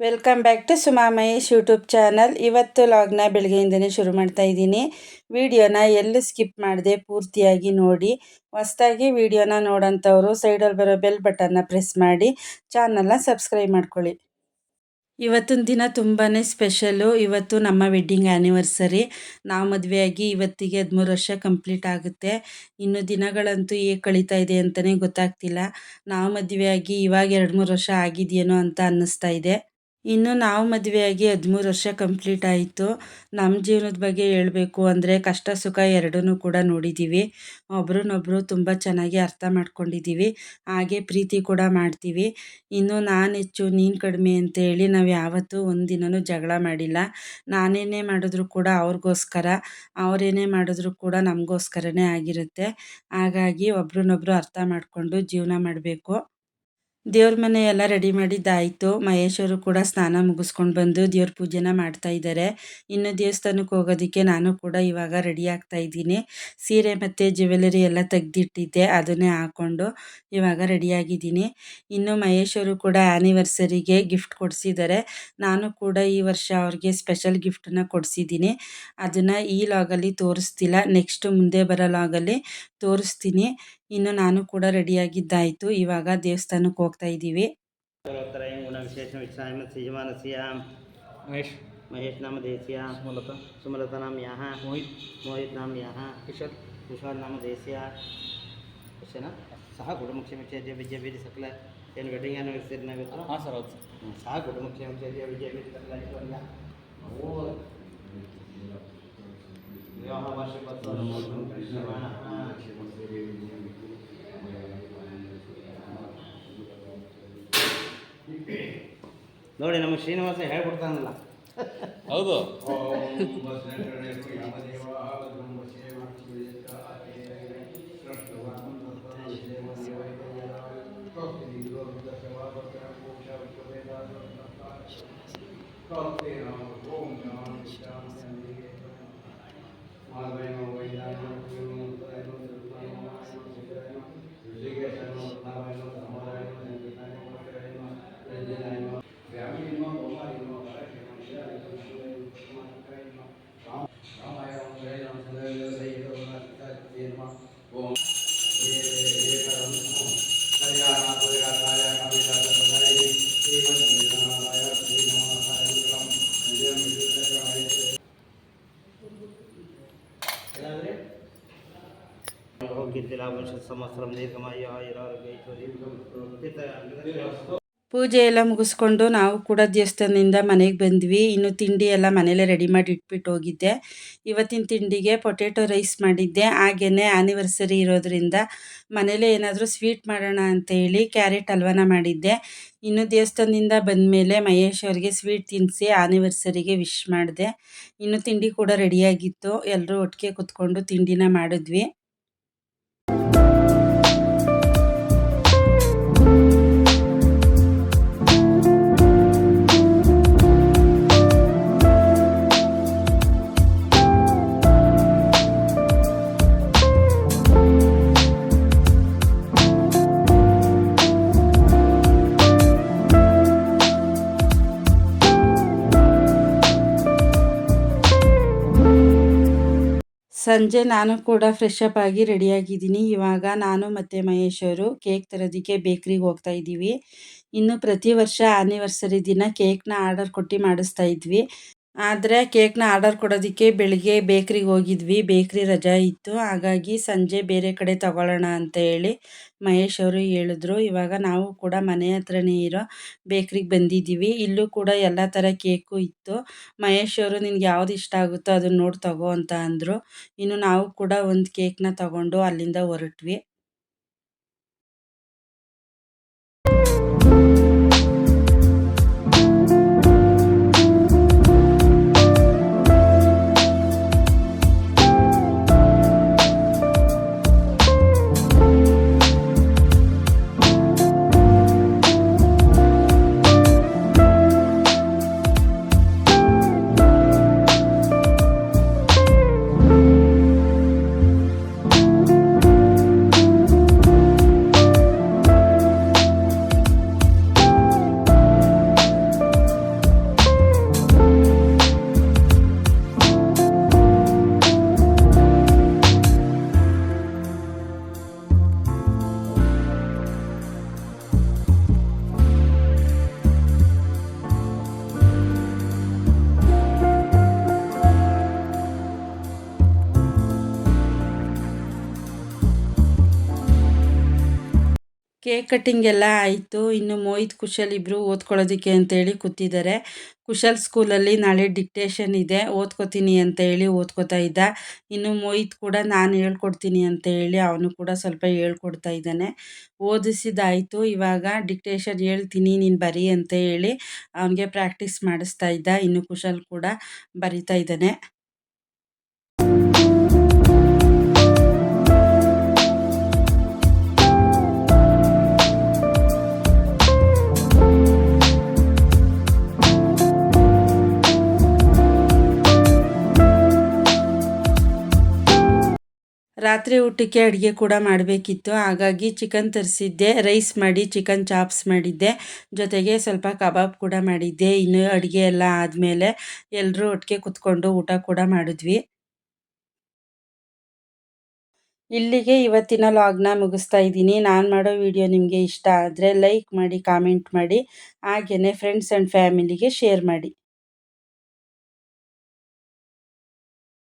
Welcome back to Suma Mahesh YouTube channel. ಇವತ್ತು ಲಾಗ್ನ ಬೆಳಗ್ಗೆಯಿಂದನೇ ಶುರು ಮಾಡ್ತಾ ಇದ್ದೀನಿ. ವಿಡಿಯೋನ ಎಲ್ಲೂ ಸ್ಕಿಪ್ ಮಾಡದೆ ಪೂರ್ತಿಯಾಗಿ ನೋಡಿ. ಹೊಸ್ದಾಗಿ ವಿಡಿಯೋನ ನೋಡೋಂಥವ್ರು ಸೈಡಲ್ಲಿ ಬರೋ ಬೆಲ್ ಬಟನ್ನ ಪ್ರೆಸ್ ಮಾಡಿ ಚಾನಲ್ನ ಸಬ್ಸ್ಕ್ರೈಬ್ ಮಾಡ್ಕೊಳ್ಳಿ. ಇವತ್ತಿನ ದಿನ ತುಂಬಾ ಸ್ಪೆಷಲ್ಲು. ಇವತ್ತು ನಮ್ಮ ವೆಡ್ಡಿಂಗ್ ಆ್ಯನಿವರ್ಸರಿ. ನಾವು ಮದುವೆಯಾಗಿ ಇವತ್ತಿಗೆ 13 ವರ್ಷ ಕಂಪ್ಲೀಟ್ ಆಗುತ್ತೆ. ಇನ್ನು ದಿನಗಳಂತೂ ಹೇಗೆ ಕಳೀತಾ ಇದೆ ಅಂತಲೇ ಗೊತ್ತಾಗ್ತಿಲ್ಲ. ನಾವು ಮದುವೆಯಾಗಿ ಇವಾಗ 2-3 ವರ್ಷ ಆಗಿದೆಯೇನೋ ಅಂತ ಅನ್ನಿಸ್ತಾ ಇದೆ. ಇನ್ನು ನಾವು ಮದುವೆಯಾಗಿ 13 ವರ್ಷ ಕಂಪ್ಲೀಟ್ ಆಯಿತು. ನಮ್ಮ ಜೀವನದ ಬಗ್ಗೆ ಹೇಳಬೇಕು ಅಂದರೆ ಕಷ್ಟ ಸುಖ ಎರಡನ್ನೂ ಕೂಡ ನೋಡಿದ್ದೀವಿ. ಒಬ್ರನ್ನೊಬ್ಬರು ತುಂಬ ಚೆನ್ನಾಗಿ ಅರ್ಥ ಮಾಡ್ಕೊಂಡಿದ್ದೀವಿ. ಹಾಗೆ ಪ್ರೀತಿ ಕೂಡ ಮಾಡ್ತೀವಿ. ಇನ್ನು ನಾನು ಹೆಚ್ಚು ನೀನು ಕಡಿಮೆ ಅಂತೇಳಿ ನಾವು ಯಾವತ್ತೂ ಒಂದಿನವೂ ಜಗಳ ಮಾಡಿಲ್ಲ. ನಾನೇನೇ ಮಾಡಿದ್ರು ಕೂಡ ಅವ್ರಿಗೋಸ್ಕರ, ಅವರೇನೇ ಮಾಡಿದ್ರು ಕೂಡ ನಮಗೋಸ್ಕರನೇ ಆಗಿರುತ್ತೆ. ಹಾಗಾಗಿ ಒಬ್ರನ್ನೊಬ್ಬರು ಅರ್ಥ ಮಾಡಿಕೊಂಡು ಜೀವನ ಮಾಡಬೇಕು. ದೇವ್ರ ಮನೆ ಎಲ್ಲ ರೆಡಿ ಮಾಡಿದ್ದಾಯಿತು. ಮಹೇಶ್ ಅವರು ಕೂಡ ಸ್ನಾನ ಮುಗಿಸ್ಕೊಂಡು ಬಂದು ದೇವ್ರ ಪೂಜೆನ ಮಾಡ್ತಾ ಇದ್ದಾರೆ. ಇನ್ನು ದೇವಸ್ಥಾನಕ್ಕೆ ಹೋಗೋದಕ್ಕೆ ನಾನು ಕೂಡ ಇವಾಗ ರೆಡಿ ಆಗ್ತಾ ಇದ್ದೀನಿ. ಸೀರೆ ಮತ್ತು ಜ್ಯುವೆಲರಿ ಎಲ್ಲ ತೆಗೆದಿಟ್ಟಿದ್ದೆ, ಅದನ್ನೇ ಹಾಕ್ಕೊಂಡು ಇವಾಗ ರೆಡಿಯಾಗಿದ್ದೀನಿ. ಇನ್ನು ಮಹೇಶ್ ಅವರು ಕೂಡ ಆ್ಯನಿವರ್ಸರಿಗೆ ಗಿಫ್ಟ್ ಕೊಡಿಸಿದ್ದಾರೆ. ನಾನು ಕೂಡ ಈ ವರ್ಷ ಅವ್ರಿಗೆ ಸ್ಪೆಷಲ್ ಗಿಫ್ಟನ್ನ ಕೊಡಿಸಿದ್ದೀನಿ. ಅದನ್ನು ಈ ಲಾಗಲ್ಲಿ ತೋರಿಸ್ತಿಲ್ಲ, ನೆಕ್ಸ್ಟ್ ಮುಂದೆ ಬರೋ ಲಾಗಲ್ಲಿ ತೋರಿಸ್ತೀನಿ. ಇನ್ನು ನಾನು ಕೂಡ ರೆಡಿಯಾಗಿದ್ದಾಯಿತು. ಇವಾಗ ದೇವಸ್ಥಾನಕ್ಕೆ ಹೋಗ್ತಾ ಇದ್ದೀವಿ. महेश नाम देसिया, सुमलता नाम यहाँ, मोहित नाम यहाँ, कुशल नाम देसिया ಅಷ್ಟೇನಾ? ಸಹ ಗುಡುಮುಖ್ಯ ಮುಖ್ಯ ವಿಜಯ ಬೀದಿ ಸಕಲ ಏನು ವೆಡ್ಡಿಂಗ್ ಆ್ಯನಿವರ್ಸರಿ ನಾವಿತ್ತು. ಹಾಂ ಸರ್, ಹೌದು ಸರ್. ಸಹ ಗುಡುಮುಖ್ಯ ಮುಖ್ಯ ವಿಜಯ ಬೀದಿ ಸಕಲ ವಿವಾಹ ವಾರ್ಷಿಕೋತ್ಸವ ನೋಡಿ, ನಮ್ಮ ಶ್ರೀನಿವಾಸ ಹೇಳ್ಬಿಡ್ತಾನಲ್ಲ. ಹೌದು. ಪೂಜೆ ಎಲ್ಲ ಮುಗಿಸ್ಕೊಂಡು ನಾವು ಕೂಡ ದೇವಸ್ಥಾನದಿಂದ ಮನೆಗೆ ಬಂದ್ವಿ. ಇನ್ನು ತಿಂಡಿ ಎಲ್ಲ ಮನೇಲೇ ರೆಡಿ ಮಾಡಿ ಇಟ್ಬಿಟ್ಟು ಹೋಗಿದ್ದೆ. ಇವತ್ತಿನ ತಿಂಡಿಗೆ ಪೊಟೆಟೊ ರೈಸ್ ಮಾಡಿದ್ದೆ. ಹಾಗೆಯೇ ಆ್ಯನಿವರ್ಸರಿ ಇರೋದ್ರಿಂದ ಮನೇಲೇ ಏನಾದರೂ ಸ್ವೀಟ್ ಮಾಡೋಣ ಅಂತೇಳಿ ಕ್ಯಾರೆಟ್ ಹಲ್ವಾನ ಮಾಡಿದ್ದೆ. ಇನ್ನು ದೇವಸ್ಥಾನದಿಂದ ಬಂದಮೇಲೆ ಮಹೇಶ್ ಅವ್ರಿಗೆ ಸ್ವೀಟ್ ತಿನ್ನಿಸಿ ಆ್ಯನಿವರ್ಸರಿಗೆ ವಿಶ್ ಮಾಡಿದೆ. ಇನ್ನು ತಿಂಡಿ ಕೂಡ ರೆಡಿಯಾಗಿತ್ತು. ಎಲ್ಲರೂ ಒಟ್ಟಿಗೆ ಕೂತ್ಕೊಂಡು ತಿಂಡಿನ ಮಾಡಿದ್ವಿ. ಸಂಜೆ ನಾನು ಕೂಡ ಫ್ರೆಶ್ ಅಪ್ ಆಗಿ ರೆಡಿಯಾಗಿದ್ದೀನಿ. ಇವಾಗ ನಾನು ಮತ್ತು ಮಹೇಶ್ ಅವರು ಕೇಕ್ ತರೋದಕ್ಕೆ ಬೇಕ್ರಿಗೆ ಹೋಗ್ತಾ ಇದ್ದೀವಿ. ಇನ್ನು ಪ್ರತಿ ವರ್ಷ ಆ್ಯನಿವರ್ಸರಿ ದಿನ ಕೇಕ್ನ ಆರ್ಡರ್ ಕೊಟ್ಟು ಮಾಡಿಸ್ತಾ ಇದ್ವಿ. ಆದರೆ ಕೇಕ್ನ ಆರ್ಡರ್ ಕೊಡೋದಕ್ಕೆ ಬೆಳಿಗ್ಗೆ ಬೇಕ್ರಿಗೆ ಹೋಗಿದ್ವಿ. ಬೇಕ್ರಿ ರಜಾ ಇತ್ತು. ಹಾಗಾಗಿ ಸಂಜೆ ಬೇರೆ ಕಡೆ ತಗೊಳ್ಳೋಣ ಅಂತ ಹೇಳಿ ಮಹೇಶ್ ಅವರು ಹೇಳಿದ್ರು. ಇವಾಗ ನಾವು ಕೂಡ ಮನೆ ಹತ್ರನೇ ಇರೋ ಬೇಕ್ರಿಗೆ ಬಂದಿದ್ದೀವಿ. ಇಲ್ಲೂ ಕೂಡ ಎಲ್ಲ ಥರ ಕೇಕು ಇತ್ತು. ಮಹೇಶ್ ಅವರು ನಿನ್ಗೆ ಯಾವ್ದು ಇಷ್ಟ ಆಗುತ್ತೋ ಅದನ್ನು ನೋಡಿ ತಗೋ ಅಂತ ಅಂದರು. ಇನ್ನು ನಾವು ಕೂಡ ಒಂದು ಕೇಕ್ನ ತಗೊಂಡು ಅಲ್ಲಿಂದ ಹೊರಟ್ವಿ. ಕೇಕ್ ಕಟ್ಟಿಂಗ್ ಎಲ್ಲ ಆಯಿತು. ಇನ್ನು ಮೋಹಿತ್ ಕುಶಲ್ ಇಬ್ಬರು ಓದ್ಕೊಳ್ಳೋದಕ್ಕೆ ಅಂತೇಳಿ ಕೂತಿದ್ದಾರೆ. ಕುಶಲ್ ಸ್ಕೂಲಲ್ಲಿ ನಾಳೆ ಡಿಕ್ಟೇಷನ್ ಇದೆ, ಓದ್ಕೋತೀನಿ ಅಂತ ಹೇಳಿ ಓದ್ಕೋತಾ ಇದ್ದ. ಇನ್ನು ಮೋಹಿತ್ ಕೂಡ ನಾನು ಹೇಳ್ಕೊಡ್ತೀನಿ ಅಂತ ಹೇಳಿ ಅವನು ಕೂಡ ಸ್ವಲ್ಪ ಹೇಳ್ಕೊಡ್ತಾ ಇದ್ದಾನೆ. ಓದಿಸಿದಾಯಿತು, ಇವಾಗ ಡಿಕ್ಟೇಷನ್ ಹೇಳ್ತೀನಿ ನೀನು ಬರಿ ಅಂತ ಹೇಳಿ ಅವನಿಗೆ ಪ್ರಾಕ್ಟೀಸ್ ಮಾಡಿಸ್ತಾ ಇದ್ದ. ಇನ್ನು ಕುಶಲ್ ಕೂಡ ಬರಿತಾ ಇದ್ದಾನೆ. ರಾತ್ರಿ ಊಟಕ್ಕೆ ಅಡುಗೆ ಕೂಡ ಮಾಡಬೇಕಿತ್ತು. ಹಾಗಾಗಿ ಚಿಕನ್ ತರಿಸಿದ್ದೆ, ರೈಸ್ ಮಾಡಿ ಚಿಕನ್ ಚಾಪ್ಸ್ ಮಾಡಿದ್ದೆ, ಜೊತೆಗೆ ಸ್ವಲ್ಪ ಕಬಾಬ್ ಕೂಡ ಮಾಡಿದ್ದೆ. ಇನ್ನು ಅಡುಗೆ ಎಲ್ಲ ಆದಮೇಲೆ ಎಲ್ಲರೂ ಒಟ್ಟಿಗೆ ಕುತ್ಕೊಂಡು ಊಟ ಕೂಡ ಮಾಡಿದ್ವಿ. ಇಲ್ಲಿಗೆ ಇವತ್ತಿನ ಲಾಗ್ನ ಮುಗಿಸ್ತಾ ಇದ್ದೀನಿ. ನಾನು ಮಾಡೋ ವಿಡಿಯೋ ನಿಮಗೆ ಇಷ್ಟ ಆದರೆ ಲೈಕ್ ಮಾಡಿ, ಕಾಮೆಂಟ್ ಮಾಡಿ, ಹಾಗೆಯೇ ಫ್ರೆಂಡ್ಸ್ ಆ್ಯಂಡ್ ಫ್ಯಾಮಿಲಿಗೆ ಶೇರ್ ಮಾಡಿ.